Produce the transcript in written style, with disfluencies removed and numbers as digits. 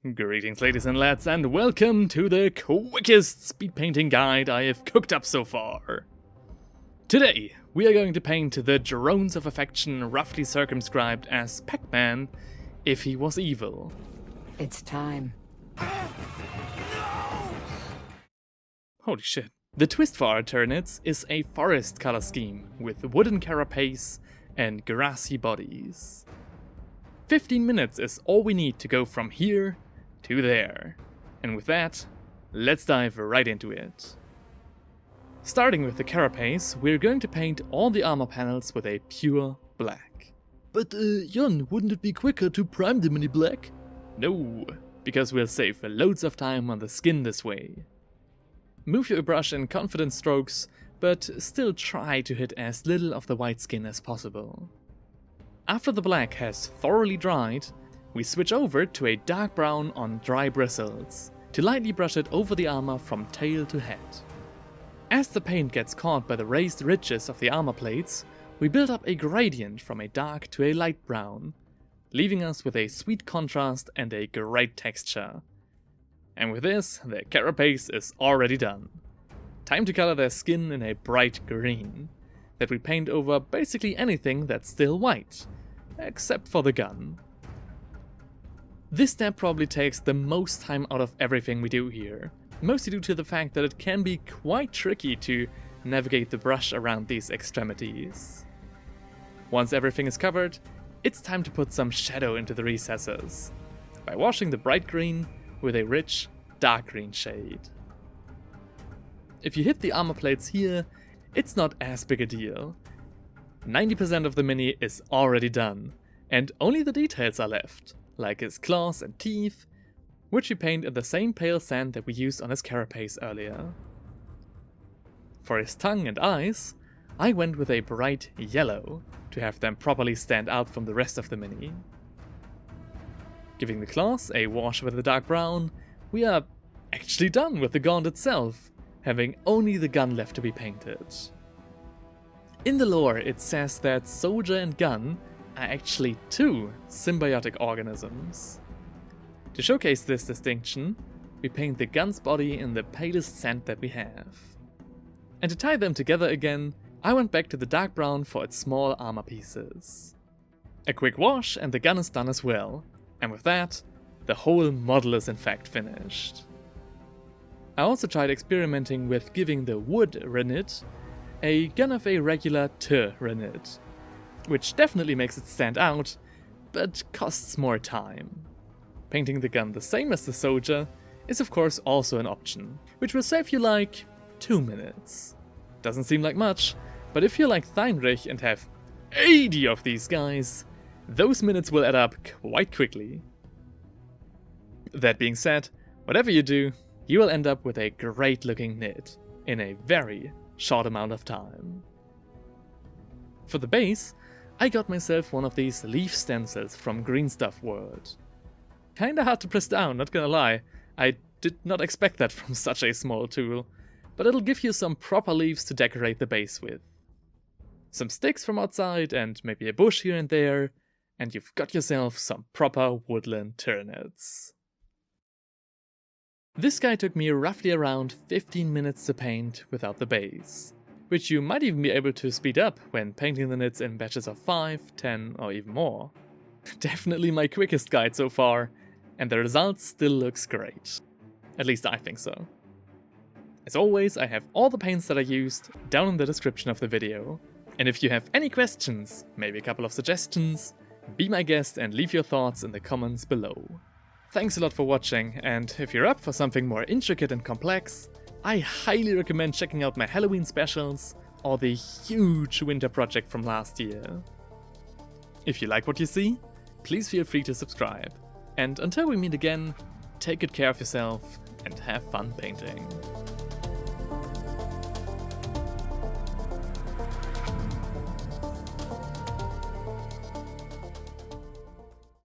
Greetings ladies and lads, and welcome to the quickest speed painting guide I have cooked up so far. Today we are going to paint the drones of affection, roughly circumscribed as Pac-Man if he was evil. It's time. Holy shit. The twist for our Tyranids is a forest color scheme with wooden carapace and grassy bodies. 15 minutes is all we need to go from here to there. And with that, let's dive right into it. Starting with the carapace, we're going to paint all the armor panels with a pure black. But Jon, wouldn't it be quicker to prime them in black? No, because we'll save loads of time on the skin this way. Move your brush in confident strokes, but still try to hit as little of the white skin as possible. After the black has thoroughly dried, we switch over to a dark brown on dry bristles, to lightly brush it over the armor from tail to head. As the paint gets caught by the raised ridges of the armor plates, we build up a gradient from a dark to a light brown, leaving us with a sweet contrast and a great texture. And with this, the carapace is already done. Time to color their skin in a bright green, that we paint over basically anything that's still white, except for the gun. This step probably takes the most time out of everything we do here, mostly due to the fact that it can be quite tricky to navigate the brush around these extremities. Once everything is covered, it's time to put some shadow into the recesses, by washing the bright green with a rich, dark green shade. If you hit the armor plates here, it's not as big a deal. 90% of the mini is already done, and only the details are left, like his claws and teeth, which we paint in the same pale sand that we used on his carapace earlier. For his tongue and eyes, I went with a bright yellow, to have them properly stand out from the rest of the mini. Giving the claws a wash with the dark brown, we are actually done with the gaunt itself, having only the gun left to be painted. In the lore, it says that soldier and gun are actually two symbiotic organisms. To showcase this distinction, we paint the gun's body in the palest sand that we have. And to tie them together again, I went back to the dark brown for its small armor pieces. A quick wash and the gun is done as well, and with that, the whole model is in fact finished. I also tried experimenting with giving the wood Renit a gun of a regular Tyranids, which definitely makes it stand out, but costs more time. Painting the gun the same as the soldier is of course also an option, which will save you like 2 minutes. Doesn't seem like much, but if you're like Tyranids and have 80 of these guys, those minutes will add up quite quickly. That being said, whatever you do, you will end up with a great looking Nid in a very short amount of time. For the base, I got myself one of these leaf stencils from Green Stuff World. Kinda hard to press down, not gonna lie. I did not expect that from such a small tool, but it'll give you some proper leaves to decorate the base with. Some sticks from outside and maybe a bush here and there, and you've got yourself some proper woodland Tyranids. This guy took me roughly around 15 minutes to paint without the base, which you might even be able to speed up when painting the nids in batches of 5, 10 or even more. Definitely my quickest guide so far, and the result still looks great. At least I think so. As always, I have all the paints that I used down in the description of the video, and if you have any questions, maybe a couple of suggestions, be my guest and leave your thoughts in the comments below. Thanks a lot for watching, and if you're up for something more intricate and complex, I highly recommend checking out my Halloween specials or the huge winter project from last year. If you like what you see, please feel free to subscribe. And until we meet again, take good care of yourself and have fun painting.